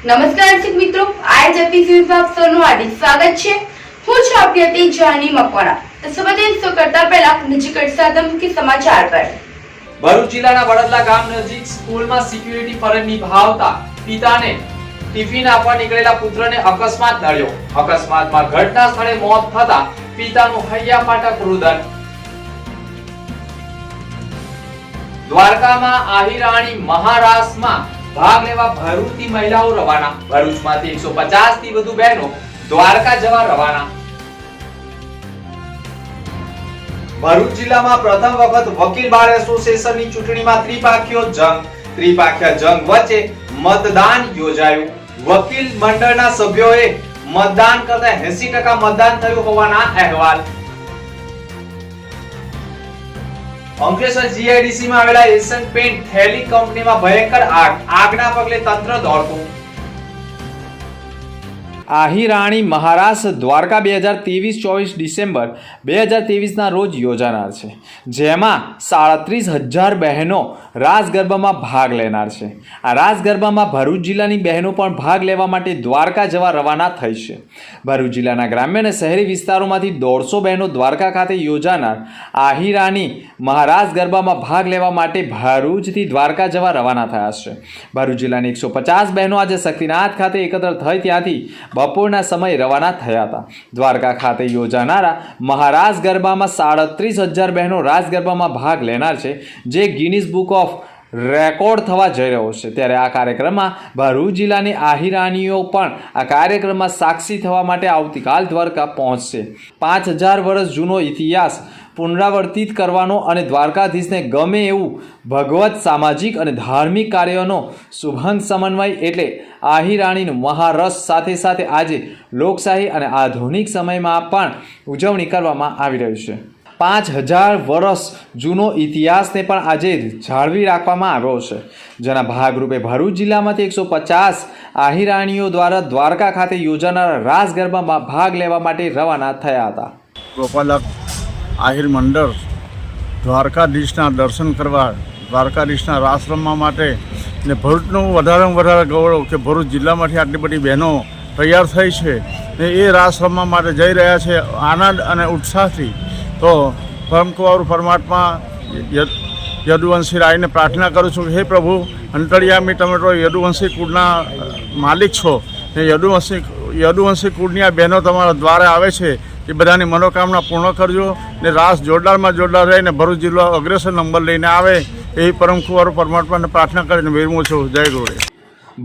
નમસ્કાર દર્શક મિત્રો, આજ એપિસોડ માં આપ સૌનું હાર્દિક સ્વાગત છે। હું છું આપની હતી જાની મકવાણા। તો સૌથી શરૂ કરતા પહેલા નજીક સાદા મુખ્ય સમાચાર પર। ભરૂચ જિલ્લાના વડદલા ગામ નજીક સ્કૂલમાં સિક્યુરિટી ફરજ નિભાવતા પિતાને ટિફિન આપવા નીકળેલા પુત્રને અકસ્માત નડ્યો। અકસ્માતમાં ઘટના સ્થળે મોત થતા પિતાનું હૈયાફાટક રુદન। દ્વારકામાં આહિરાણી મહારાસમાં ભાગ લેવા ભરૂચથી મહિલાઓ રવાના। ભરૂચમાંથી 150 થી વધુ બહેનો દ્વારકા જવા રવાના। ભરૂચ જિલ્લામાં પ્રથમ વખત વકીલ બાર એસોસિએશનની ચૂંટણીમાં ત્રિપાખીય જંગ વચ્ચે મતદાન યોજાયું। વકીલ મંડળના સભ્યોએ મતદાન કરતા 80% મતદાન થયું હોવાના અહેવાલ। અંકલેશ્વર જીઆઈડીસી માં આવેલા એશિયન પેન્ટ થેલી કંપનીમાં ભયંકર આગના પગલે તંત્ર દોડતું। આહિરાણી મહારાસ દ્વારકા 2023-24 ડિસેમ્બર 2023 ના રોજ યોજાનાર છે, જેમાં 37,000 બહેનો રાસ ગરબામાં ભાગ લેનાર છે। આ રાસ ગરબામાં ભરૂચ જિલ્લાની બહેનો પણ ભાગ લેવા માટે દ્વારકા જવા રવાના થઈ છે। ભરૂચ જિલ્લાના ગ્રામ્ય અને શહેરી વિસ્તારોમાંથી 150 બહેનો દ્વારકા ખાતે યોજાનાર આહિરાણી મહારાસ ગરબામાં ભાગ લેવા માટે ભરૂચથી દ્વારકા જવા રવાના થયા છે। ભરૂચ જિલ્લાની 150 બહેનો આજે શક્તિનાથ ખાતે એકત્ર થઈ ત્યાંથી બપોરના સમયે રવાના થયા હતા। દ્વારકા ખાતે યોજાનારા મહારાસ ગરબામાં 37,000 બહેનો રાસ ગરબામાં ભાગ લેનાર છે, જે ગિનીસ બુક ઓફ રેકોર્ડ થવા જઈ રહ્યો છે। ત્યારે આ કાર્યક્રમમાં ભરૂચ જિલ્લાની આહિરાણીઓ પણ આ કાર્યક્રમમાં સાક્ષી થવા માટે આવતીકાલ દ્વારકા પહોંચશે। 5,000 વર્ષ જૂનો ઇતિહાસ પુનરાવર્તિત કરવાનો અને દ્વારકાધીશને ગમે એવું ભગવત સામાજિક અને ધાર્મિક કાર્યોનો શુભંગ સમન્વય એટલે આહિરાણીનું મહારસ સાથે સાથે આજે લોકશાહી અને આધુનિક સમયમાં પણ ઉજવણી કરવામાં આવી રહી છે। 5,000 વર્ષ જૂનો ઇતિહાસને પણ આજે જાળવી રાખવામાં આવ્યો છે, જેના ભાગરૂપે ભરૂચ જિલ્લામાંથી 150 આહિરાણીઓ દ્વારા દ્વારકા ખાતે યોજાનારા રાસ ગરબામાં ભાગ લેવા માટે રવાના થયા હતા। ગોપાલક આહિર મંડળ દ્વારકાધીશના દર્શન કરવા, દ્વારકાધીશના રાસ રમવા માટે ને ભરૂચનું વધારેમાં વધારે ગૌરવ કે ભરૂચ જિલ્લામાંથી આટલી બધી બહેનો તૈયાર થઈ છે ને એ રાસ રમવા માટે જઈ રહ્યા છે આનંદ અને ઉત્સાહથી। તો પરમકુંવર પરમાત્મા યદુવંશી રાયને પ્રાર્થના કરું છું કે હે પ્રભુ અંતર્યામી, તમે તો યદુવંશી કુળના માલિક છો ને યદુવંશી કુળની આ બહેનો તમારા દ્વારે આવે છે, એ બધાની મનોકામના પૂર્ણ કરજો ને રાસ જોરદારમાં જોરદાર રહીને ભરૂચ જિલ્લો અગ્રેસર નંબર લઈને આવે એ પરમકુંવર પરમાત્માને પ્રાર્થના કરીને વિરમું છું। જય ગુરુદેવ।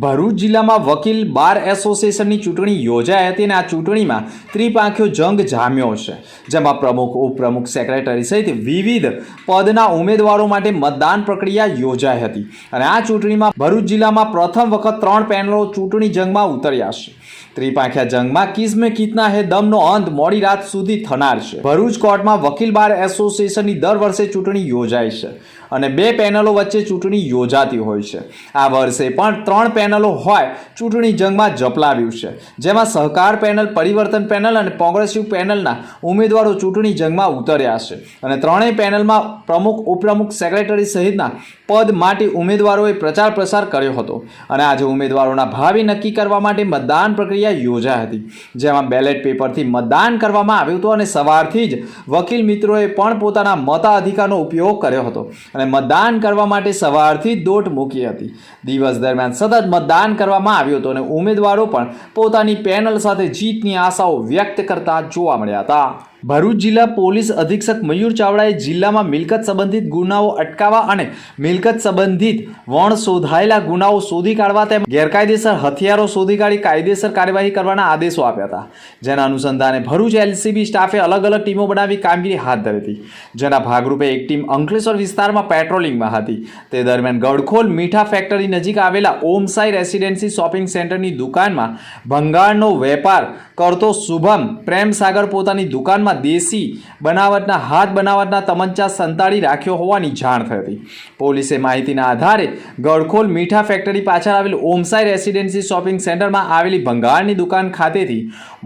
ભરૂચ જિલ્લામાં વકીલ બાર એસોસિએશનની ચૂંટણી યોજાઈ હતી અને આ ચૂંટણીમાં ત્રિપાંખીયો જંગ જામ્યો છે, જેમાં પ્રમુખ, ઉપપ્રમુખ, સેક્રેટરી સહિત વિવિધ પદના ઉમેદવારો માટે મતદાન પ્રક્રિયા યોજાઈ હતી અને આ ચૂંટણીમાં ભરૂચ જિલ્લામાં પ્રથમ વખત 3 પેનલો ચૂંટણી જંગમાં ઉતર્યા છે। ત્રિપાંખીયા જંગમાં કિસમે કિતના હે દમનો અંત મોડી રાત સુધી થનાર છે। ભરૂચ કોર્ટમાં વકીલ બાર એસોસિએશનની દર વર્ષે ચૂંટણી યોજાય છે અને 2 પેનલો વચ્ચે ચૂંટણી યોજાતી હોય છે। આ વર્ષે પણ 3 પેનલો હોય ચૂંટણી જંગમાં ઝપલાવ્યું છે, જેમાં સહકાર પેનલ, પરિવર્તન પેનલ અને પ્રોગ્રેસિવ પેનલના ઉમેદવારો ચૂંટણી જંગમાં ઉતર્યા છે અને ત્રણેય પેનલમાં પ્રમુખ, ઉપપ્રમુખ, સેક્રેટરી સહિતના પદ માટે ઉમેદવારોએ પ્રચાર પ્રસાર કર્યો હતો અને આજે ઉમેદવારોના ભાવિ નક્કી કરવા માટે મતદાન પ્રક્રિયા યોજાઈ હતી, જેમાં બેલેટ પેપરથી મતદાન કરવામાં આવ્યું હતું અને સવારથી જ વકીલ મિત્રોએ પણ પોતાના મતાધિકારનો ઉપયોગ કર્યો હતો અને મતદાન કરવા માટે સવારથી જ દોટ મૂકી હતી। દિવસ દરમિયાન સતત મતદાન કરવામાં આવ્યું હતું અને ઉમેદવારો પણ પોતાની પેનલ સાથે જીતની આશાઓ વ્યક્ત કરતા જોવા મળ્યા હતા। ભરૂચ જિલ્લા પોલીસ અધિક્ષક મયુર ચાવડાએ જિલ્લામાં મિલકત સંબંધિત ગુનાઓ અટકાવવા અને મિલકત સંબંધિત વણશોધાયેલા ગુનાઓ શોધી કાઢવા તેમજ ગેરકાયદેસર હથિયારો શોધી કાઢી કાયદેસર કાર્યવાહી કરવાના આદેશો આપ્યા હતા, જેના અનુસંધાને ભરૂચ એલસીબી સ્ટાફે અલગ અલગ ટીમો બનાવી કામગીરી હાથ ધરી હતી, જેના ભાગરૂપે એક ટીમ અંકલેશ્વર વિસ્તારમાં પેટ્રોલિંગમાં હતી। તે દરમિયાન ગડખોલ મીઠા ફેક્ટરી નજીક આવેલા ઓમસાઈ રેસિડેન્સી શોપિંગ સેન્ટરની દુકાનમાં ભંગારનો વેપાર કરતો શુભમ પ્રેમસાગર પોતાની દુકાનમાં દેશી બનાવટના હાથ બનાવટના તમંચા સંતાડી રાખ્યો હોવાની જાણ થઈ હતી। પોલીસે માહિતીના આધારે ગડખોલ મીઠા ફેક્ટરી પાછળ આવેલ ઓમસાઈ રેસિડેન્સી શોપિંગ સેન્ટરમાં આવેલી ભંગારની દુકાન ખાતેથી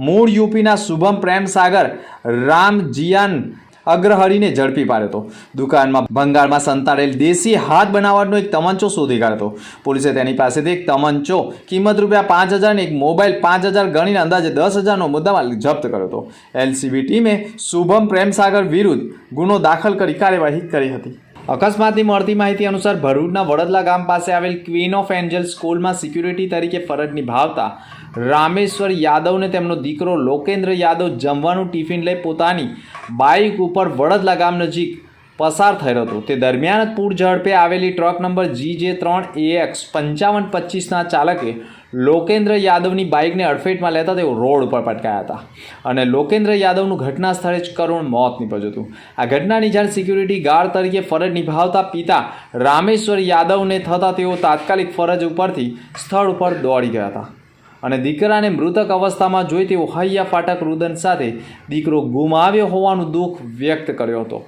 મૂળ યુપીના શુભમ પ્રેમસાગર રામજીયાન અગ્રહરીને ઝડપી પાડ્યો હતો. દુકાનમાં ભંગારમાં સંતાડેલ દેશી હાથ બનાવવાનો એક તમંચો શોધી કાઢ્યો હતો. પોલીસે તેની પાસેથી એક તમંચો કિંમત ₹5,000 અને એક મોબાઈલ 5,000 ગણીને અંદાજે 10,000નો મુદ્દામાલ જપ્ત કર્યો હતો. એલસીબી ટીમે શુભમ પ્રેમસાગર વિરુદ્ધ ગુનો દાખલ કરી કાર્યવાહી કરી હતી. અકસ્માતની મળતી માહિતી અનુસાર ભરૂચના વડદલા ગામ પાસે આવેલ ક્વીન ઓફ એન્જલ સ્કૂલમાં સિક્યુરિટી તરીકે ફરજ નિભાવતા રામેશ્વર યાદવને તેમનો દીકરો લોકેન્દ્ર યાદવ જમવાનું ટિફિન લઈ પોતાની બાઇક ઉપર વડદલા ગામ નજીક પસાર થયો હતો. તે દરમિયાન પૂર ઝડપે આવેલી ટ્રક નંબર GJ3AX 5525ના ચાલકે લોકેન્દ્ર યાદવની બાઇકને અડફેટમાં લેતા તેઓ રોડ ઉપર પટકાયા હતા અને લોકેન્દ્ર યાદવનું ઘટના સ્થળે જ કરુણ મોત નીપજ્યું હતું. આ ઘટનાની જાણ સિક્યુરિટી ગાર્ડ તરીકે ફરજ નિભાવતા પિતા રામેશ્વર યાદવને થતાં તેઓ તાત્કાલિક ફરજ ઉપરથી સ્થળ ઉપર દોડી ગયા હતા અને દીકરાને મૃતક અવસ્થામાં જોઈ તેઓ હૈયા ફાટક રુદન સાથે દીકરો ગુમાવ્યો હોવાનું દુઃખ વ્યક્ત કર્યો હતો.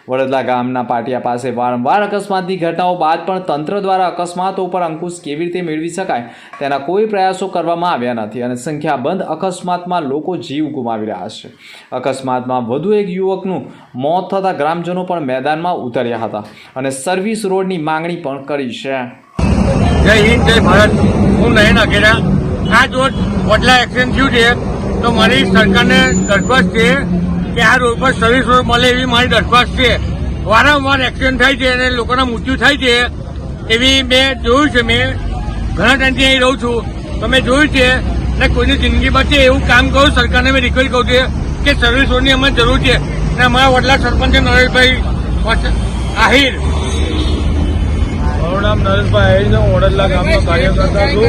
વડોદરા ગામના પાટિયા પાસે વારંવાર અકસ્માતની ઘટનાઓ બાદ પણ તંત્ર દ્વારા અકસ્માતો ઉપર અંકુશ કેવી રીતે મેળવી શકાય તેના કોઈ પ્રયાસો કરવામાં આવ્યા નથી અને સંખ્યાબંધ અકસ્માતમાં લોકો જીવ ગુમાવી રહ્યા છે. અકસ્માતમાં વધુ એક યુવકનું મોત થતાં ગ્રામજનો પણ મેદાનમાં ઉતર્યા હતા અને સર્વિસ રોડની માંગણી પણ કરી છે. જય હિન્દ, જય ભારત. હું નયન અઘેરા. આ રોડ વડલા એક્સિડન્ટ થયું છે તો મારી સરકારને દરખાસ્ત છે કે આ રોડ પર સર્વિસ રોડ મળે એવી મારી દરખાસ્ત છે. વારંવાર એક્સિડન્ટ થાય છે અને લોકોના મૃત્યુ થાય છે એવી મેં જોયું છે. મેં ઘણા ટાઈમથી અહીં રહું છું તો મેં જોયું છે અને કોઈની જિંદગી બચે એવું કામ કરું. સરકારને મેં રિક્વેસ્ટ કરું છું કે સર્વિસ રોડની અમને જરૂર છે અને અમારા વડલા સરપંચ નરેશભાઈ આહિર. મારું નામ નરેશભાઈ આહિર છે. હું વડદલા ગામનો કાર્યકર્તા છું.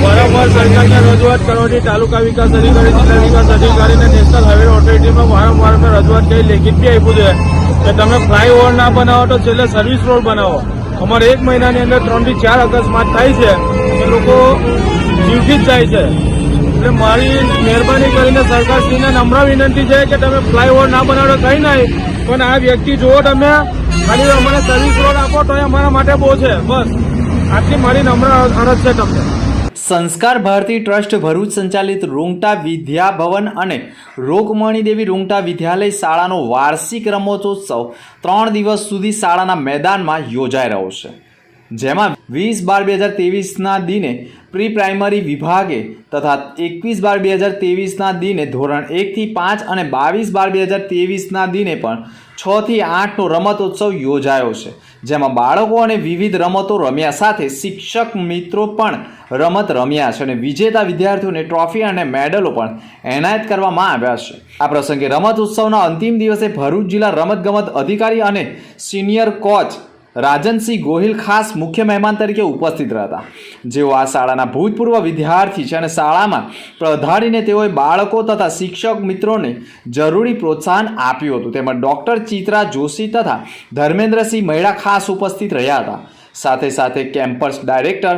વારંવાર સરકારને રજૂઆત કરવાથી તાલુકા વિકાસ અધિકારી, જિલ્લા વિકાસ અધિકારી અને નેશનલ હાઈવે ઓથોરિટીમાં વારંવાર મેં રજૂઆત કરી, લેખિત બી આપ્યું છે કે તમે ફ્લાયઓવર ના બનાવો તો છેલ્લે સર્વિસ રોડ બનાવો. અમારે 1 મહિનાની અંદર 3 થી 4 અકસ્માત થાય છે એ લોકો જીવથી જ જાય છે. એટલે મારી મહેરબાની કરીને સરકારશ્રીને નમ્ર વિનંતી છે કે તમે ફ્લાયઓવર ના બનાવો કંઈ નહીં, પણ આ વ્યક્તિ જુઓ તમે ખાલી અમને સર્વિસ રોડ આપો તો એ અમારા માટે બહુ છે. બસ આટલી મારી નમ્ર અરજ છે તમને. સંસ્કાર ભારતી ટ્રસ્ટ ભરૂચ સંચાલિત રૂંગટા વિદ્યા ભવન અને રોકમણી દેવી રૂંગટા વિદ્યાલય શાળાનો વાર્ષિક રમતોત્સવ 3 દિવસ સુધી શાળાના મેદાનમાં યોજાઈ રહ્યો છે. જેમાં 20/12/2023ના દિને પ્રી પ્રાઇમરી વિભાગે તથા 21/12/2023ના દિને ધોરણ 1 થી 5 અને 22/12/2023ના દિને પણ 6 થી 8નો રમતોત્સવ યોજાયો છે. જેમાં બાળકો અને વિવિધ રમતો રમ્યા સાથે શિક્ષક મિત્રો પણ રમત રમ્યા છે અને વિજેતા વિદ્યાર્થીઓને ટ્રોફી અને મેડલો પણ એનાયત કરવામાં આવ્યા છે. આ પ્રસંગે રમત ઉત્સવના અંતિમ દિવસે ભરૂચ જિલ્લા રમતગમત અધિકારી અને સિનિયર કોચ રાજનસિંહ ગોહિલ ખાસ મુખ્ય મહેમાન તરીકે ઉપસ્થિત રહ્યા, જેઓ આ શાળાના ભૂતપૂર્વ વિદ્યાર્થી છે અને શાળામાં પધારીને તેઓએ બાળકો તથા શિક્ષક મિત્રોને જરૂરી પ્રોત્સાહન આપ્યું હતું. તેમાં ડૉક્ટર ચિત્રા જોશી તથા ધર્મેન્દ્રસિંહ મહેડા ખાસ ઉપસ્થિત રહ્યા હતા. સાથે સાથે કેમ્પસ ડાયરેક્ટર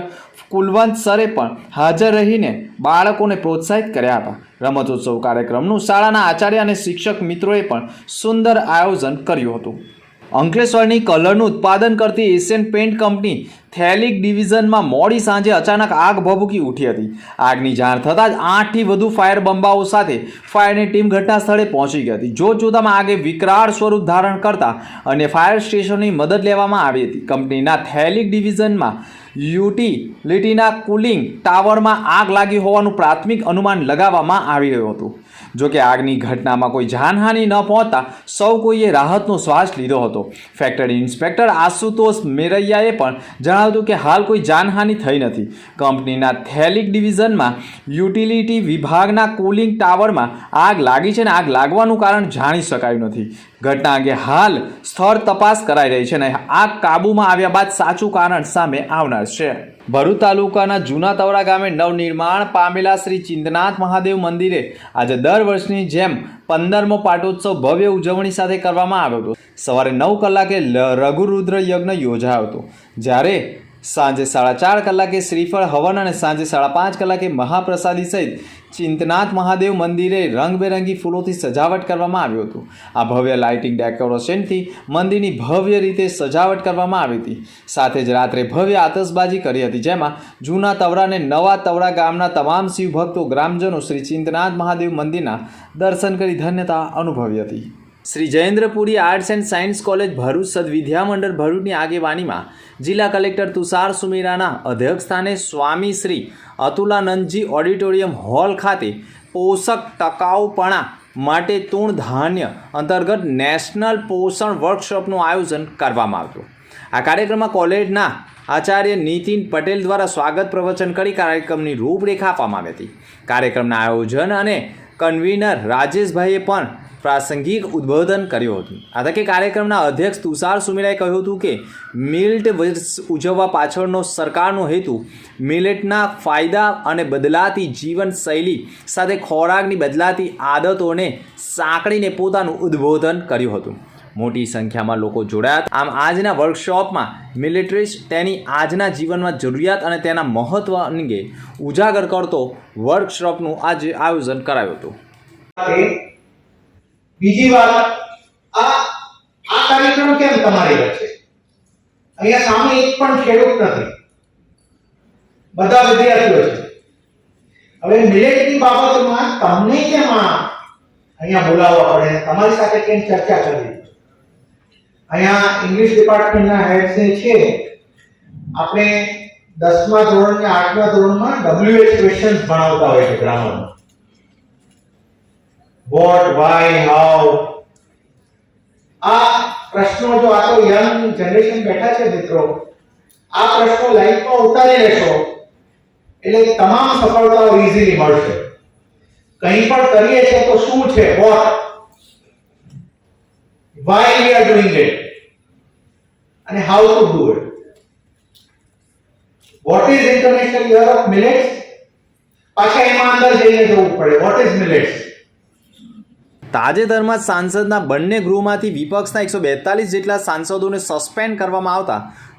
કુલવંત સરે પણ હાજર રહીને બાળકોને પ્રોત્સાહિત કર્યા હતા. રમતોત્સવ કાર્યક્રમનું શાળાના આચાર્ય અને શિક્ષક મિત્રોએ પણ સુંદર આયોજન કર્યું હતું. અંકલેશ્વરની કલરનું ઉત્પાદન કરતી એશિયન પેન્ટ કંપની થેલિક ડિવિઝનમાં મોડી સાંજે અચાનક આગ ભભૂકી ઉઠી હતી. આગની જાણ થતાં જ 8થી વધુ ફાયર બંબાઓ સાથે ફાયરની ટીમ ઘટના સ્થળે પહોંચી ગઈ હતી. જોતજોતામાં આગે વિકરાળ સ્વરૂપ ધારણ કરતા અને ફાયર સ્ટેશનની મદદ લેવામાં આવી હતી. કંપનીના થેલિક ડિવિઝનમાં યુટિલિટીના કુલિંગ ટાવરમાં આગ લાગી હોવાનું પ્રાથમિક અનુમાન લગાવવામાં આવી રહ્યું હતું. જોકે આગની ઘટનામાં કોઈ જાનહાનિ ન પહોંચતા સૌ કોઈએ રાહતનો શ્વાસ લીધો હતો. ફેક્ટરી ઇન્સ્પેક્ટર આશુતોષ મેરૈયાએ પણ જણાવ્યું હતું કે હાલ કોઈ જાનહાનિ થઈ નથી. કંપનીના થેલિક ડિવિઝનમાં યુટિલિટી વિભાગના કુલિંગ ટાવરમાં આગ લાગી છે અને આગ લાગવાનું કારણ જાણી શકાયું નથી. ઘટના અંગે હાલ સ્થળ તપાસ કરાઈ રહી છે અને આગ કાબૂમાં આવ્યા બાદ સાચું કારણ સામે આવનાર છે. ભરૂચ તાલુકાના જૂના તવરા ગામે નવનિર્માણ પામેલા શ્રી ચિંતનાથ મહાદેવ મંદિરે આજે દર વર્ષની જેમ 15મો પાટોત્સવ ભવ્ય ઉજવણી સાથે કરવામાં આવ્યો હતો. સવારે 9 કલાકે રઘુરુદ્ર યજ્ઞ યોજાયો હતો, જ્યારે સાંજે 4:30 કલાકે શ્રીફળ હવન અને સાંજે 5:30 કલાકે મહાપ્રસાદી સહિત ચિંતનાથ મહાદેવ મંદિરે રંગબેરંગી ફૂલોથી સજાવટ કરવામાં આવ્યું હતું. આ ભવ્ય લાઇટિંગ ડેકોરેશનથી મંદિરની ભવ્ય રીતે સજાવટ કરવામાં આવી હતી. સાથે જ રાત્રે ભવ્ય આતશબાજી કરી હતી, જેમાં જૂના તવરા અને નવા તવરા ગામના તમામ શિવભક્તો ગ્રામજનો શ્રી ચિંતનાથ મહાદેવ મંદિરના દર્શન કરી ધન્યતા અનુભવી હતી. Shri Jayendrapuri arts and science college Bharuch Sadvidya Mandal ભરૂચની આગેવાનીમાં જિલ્લા કલેક્ટર તુષાર સુમેરાના અધ્યક્ષસ્થાને સ્વામી શ્રી અતુલાનંદજી ઓડિટોરિયમ હોલ ખાતે પોષક ટકાઉપણા માટે તૃણધાન્ય અંતર્ગત નેશનલ પોષણ વર્કશોપનું આયોજન કરવામાં આવ્યું. આ કાર્યક્રમમાં કોલેજના આચાર્ય નીતિન પટેલ દ્વારા સ્વાગત પ્રવચન કરી કાર્યક્રમની રૂપરેખા આપવામાં આવી હતી. કાર્યક્રમના આયોજન અને કન્વીનર રાજેશભાઈએ પણ પ્રાસંગિક ઉદ્બોધન કર્યું હતું. આ તકે કાર્યક્રમના અધ્યક્ષ તુષાર સુમેરાએ કહ્યું હતું કે મિલ્ટ વર્ષ ઉજવવા પાછળનો સરકારનો હેતુ મિલેટના ફાયદા અને બદલાતી જીવનશૈલી સાથે ખોરાકની બદલાતી આદતોને સાંકળીને પોતાનું ઉદ્બોધન કર્યું હતું. મોટી સંખ્યામાં લોકો જોડાયા. આમ આજના વર્કશોપમાં મિલિટરીસ્ટ તેની આજના જીવનમાં જરૂરિયાત અને તેના મહત્વ અંગે ઉજાગર કરતો વર્કશોપનું આજે આયોજન કરાયું હતું. બીજી વાત, આ કાર્યક્રમ કેમ તમારી વચ્ચે? અહીંયા સામે એક પણ ખેડૂત નથી, બધા વિદ્યાર્થીઓ છે. હવે મિલેટની બાબતમાં તમને કેમ અહીંયા બોલાવવા પડે, તમારી સાથે કેમ ચર્ચા કરવી? અહીંયા ઇંગ્લિશ ડિપાર્ટમેન્ટના હેડ્સ છે, આપણે 10મા ધોરણ ને 8મા ધોરણમાં WH ક્વેશ્ચન્સ ભણાવતા હોય છે ગ્રામરમાં. What, why, how. આ પ્રશ્નો જો આ તો યંગ જનરેશન બેઠા છે મિત્રો, આ પ્રશ્નો લાઈફમાં ઉતારી લેશો એટલે તમામ સફળતાઓ ઈઝીલી મળશે. કંઈ પણ કરીએ છે તો શું છે, what, why we are doing it and how to do it. What is International Year of Millets? પાછા એમાં અંદર જઈને જોવું પડે, what is millets. તાજેતરમાં સાંસદના બંને ગૃહમાંથી વિપક્ષના 142 જેટલા સાંસદોને સસ્પેન્ડ કરવામાં આવતા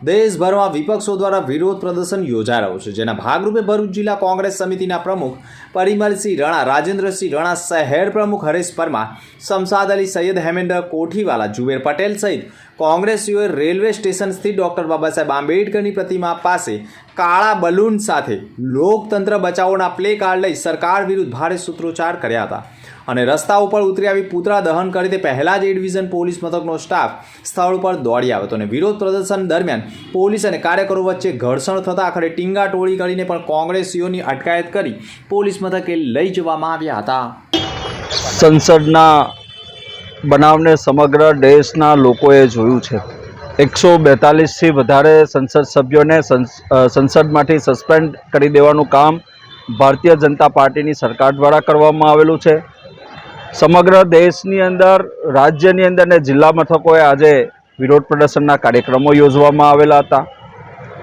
દેશભરમાં વિપક્ષો દ્વારા વિરોધ પ્રદર્શન યોજાઈ રહ્યું છે. જેના ભાગરૂપે ભરૂચ જિલ્લા કોંગ્રેસ સમિતિના પ્રમુખ પરિમલસિંહ રણા, રાજેન્દ્રસિંહ રણા, શહેર પ્રમુખ હરેશ પરમાર, શમશાદ અલી, સૈયદ હેમેન્દ્ર કોઠીવાલા, જુબેર પટેલ સહિત કોંગ્રેસીઓએ રેલવે સ્ટેશન સ્થિત ડૉક્ટર બાબાસાહેબ આંબેડકરની પ્રતિમા પાસે કાળા બલૂન સાથે લોકતંત્ર બચાવોના પ્લે કાર્ડ લઈ સરકાર વિરુદ્ધ ભારે સૂત્રોચ્ચાર કર્યા હતા અને રસ્તા ઉપર ઉતરી આવી પૂતળા દહન કરી તે પહેલાં જ એ ડિવિઝન પોલીસ મથકનો સ્ટાફ સ્થળ ઉપર દોડી આવ્યો હતો અને વિરોધ પ્રદર્શન દરમિયાન પોલીસ અને કાર્યકરો વચ્ચે ઘર્ષણ થતાં આખરે ટીંગા ટોળી કરીને પણ કોંગ્રેસીઓની અટકાયત કરી પોલીસ મથકે લઈ જવામાં આવ્યા હતા. સંસદના બનાવને સમગ્ર દેશના લોકોએ જોયું છે. 142થી વધારે સંસદ સભ્યોને સંસદમાંથી સસ્પેન્ડ કરી દેવાનું કામ ભારતીય જનતા પાર્ટીની સરકાર દ્વારા કરવામાં આવેલું છે. સમગ્ર દેશની અંદર, રાજ્યની અંદર ને જિલ્લા મથકોએ આજે વિરોધ પ્રદર્શનના કાર્યક્રમો યોજવામાં આવેલા હતા.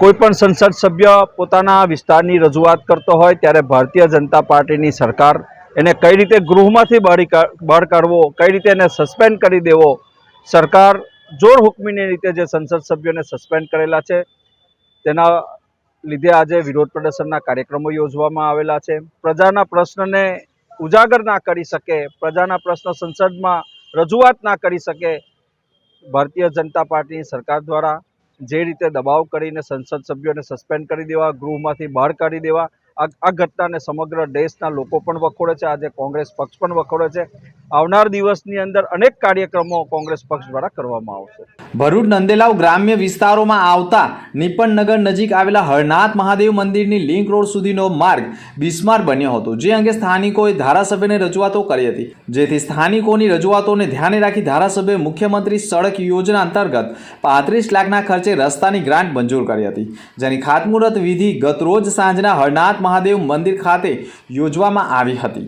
કોઈપણ સંસદ સભ્ય પોતાના વિસ્તારની રજૂઆત કરતો હોય ત્યારે ભારતીય જનતા પાર્ટીની સરકાર એને કઈ રીતે ગૃહમાંથી બહાર કાઢવો, કઈ રીતે એને સસ્પેન્ડ કરી દેવો, સરકાર જોર હુકમીની રીતે જે સંસદ સભ્યોને સસ્પેન્ડ કરેલા છે તેના લીધે આજે વિરોધ પ્રદર્શનના કાર્યક્રમો યોજવામાં આવેલા છે. પ્રજાના પ્રશ્નને ઉજાગર ના કરી શકે, પ્રજાના પ્રશ્ન સંસદમાં રજૂઆત ના કરી શકે, ભારતીય જનતા પાર્ટીની સરકાર દ્વારા જે રીતે દબાવ કરીને સંસદ સભ્યોને સસ્પેન્ડ કરી દેવા, ગૃહમાંથી બહાર કાઢી દેવા, આ ઘટનાને સમગ્ર દેશના લોકો પણ વખોડે છે. આજે કોંગ્રેસ પક્ષ પણ વખોડે છે. આવનાર દિવસની અંદર અનેક કાર્યક્રમો કોંગ્રેસ પક્ષ દ્વારા કરવામાં આવશે. ભરૂચ નંદેલાવ ગ્રામ્ય વિસ્તારોમાં આવતા નિપનનગર નજીક આવેલા હરનાથ મહાદેવ મંદિરની લિંક રોડ સુધીનો માર્ગ બિસ્માર બન્યો હતો, જે અંગે સ્થાનિકોએ ધારાસભ્યને રજૂઆતો કરી હતી. જેથી સ્થાનિકોની રજૂઆતોને ધ્યાને રાખી ધારાસભ્યએ મુખ્યમંત્રી સડક યોજના અંતર્ગત 35 લાખના ખર્ચે રસ્તાની ગ્રાન્ટ મંજૂર કરી હતી, જેની ખાતમુહૂર્ત વિધિ ગતરોજ સાંજના હરનાથ મહાદેવ મંદિર ખાતે યોજવામાં આવી હતી.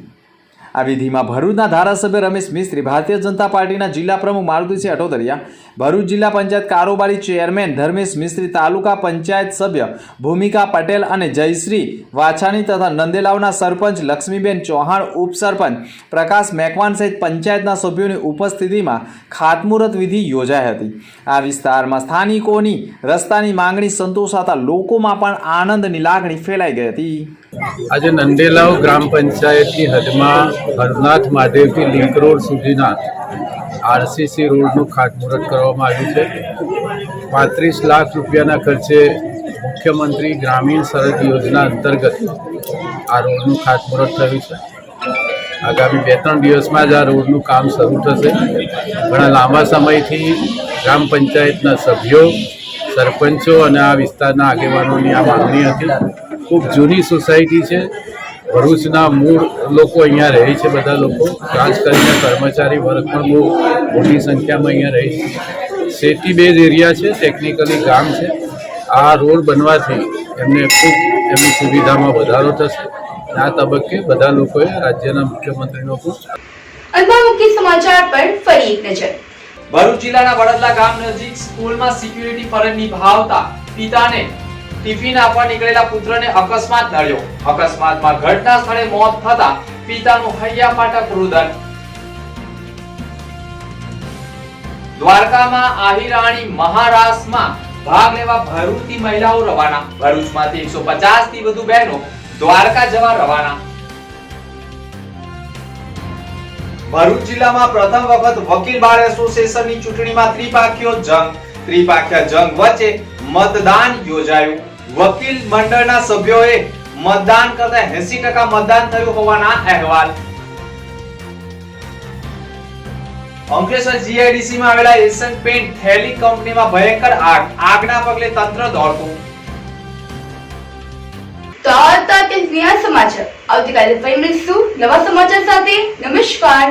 આ વિધિમાં ભરૂચના ધારાસભ્ય રમેશ મિસ્ત્રી, ભારતીય જનતા પાર્ટીના જિલ્લા પ્રમુખ મારુતિસિંહ અટોદરિયા, ભરૂચ જિલ્લા પંચાયત કારોબારી ચેરમેન ધર્મેશ મિસ્ત્રી, તાલુકા પંચાયત સભ્ય ભૂમિકા પટેલ અને જયશ્રી વાછાણી તથા નંદેલાવના સરપંચ લક્ષ્મીબેન ચૌહાણ, ઉપસરપંચ પ્રકાશ મેકવાન સહિત પંચાયતના સભ્યોની ઉપસ્થિતિમાં ખાતમુહૂર્ત વિધિ યોજાઈ હતી. આ વિસ્તારમાં સ્થાનિકોની રસ્તાની માંગણી સંતોષાતા લોકોમાં પણ આનંદની લાગણી ફેલાઈ ગઈ હતી. આજે નંદેલાવ ગ્રામ પંચાયતની હદમાં હરનાથ મહાદેવથી લિંક રોડ સુધીના આરસીસી રોડનું ખાતમુહૂર્ત કરવામાં આવ્યું છે. 35 લાખ રૂપિયાના ખર્ચે મુખ્યમંત્રી ગ્રામીણ સડક યોજના અંતર્ગત આ રોડનું ખાતમુહૂર્ત થયું છે. આગામી 2-3 દિવસમાં જ આ રોડનું કામ શરૂ થશે. ઘણા લાંબા સમયથી ગ્રામ પંચાયતના સભ્યો, સરપંચો અને આ વિસ્તારના આગેવાનોની આ માંગણી હતી. ખૂબ જૂની સોસાયટી છે. ભરૂચના મૂળ લોકો અહીંયા રહે છે. બધા લોકો, ખાસ કરીને કર્મચારી વર્ગ પણ બહુ મોટી સંખ્યામાં અહીંયા રહે છે. સિટી બેઝ એરિયા છે, ટેકનિકલી ગામ છે. આ રોડ બનવાથી એમને ખૂબ એમની સુવિધામાં વધારો થશે. આ તબક્કે બધા લોકોએ રાજ્યના મુખ્યમંત્રીનો ખૂબ અંતમાં મુખ્ય સમાચાર પર ફરી એક નજર. ભરૂચ જિલ્લાના વડદલા ગામ નજીક સ્કૂલમાં સિક્યુરિટી ફરજ નિભાવતા પિતાને ટિફિન આપવા નીકળેલા પુત્રને અકસ્માત નડ્યો. અકસ્માતમાં ઘટના સ્થળે મોત થતા પિતાનું હૈયાફાટક રુદન. દ્વારકામાં આહિરાણી મહારાસમાં ભાગ લેવા ભરૂચથી મહિલાઓ રવાના. ભરૂચમાંથી 150 થી વધુ બહેનો દ્વારકા જવા રવાના. ભરૂચ જિલ્લામાં પ્રથમ વખત વકીલ બાર એસોસિએશનની ચૂંટણીમાં ત્રિપાખીય જંગ વચ્ચે મતદાન યોજાયું. વકીલ મંડળના સભ્યોએ મતદાન કરતા 80% મતદાન થયું હોવાના અહેવાલ. અંકલેશ્વર જીઆઈડીસીમાં આવેલા એશિયન પેન્ટ થેલી કંપનીમાં ભયંકર આગ. આગના પગલે તંત્ર દોડતું. તો આ હતા તે સમાચાર. આવતીકાલે ફરી મળીશું નવા સમાચાર સાથે. નમસ્કાર.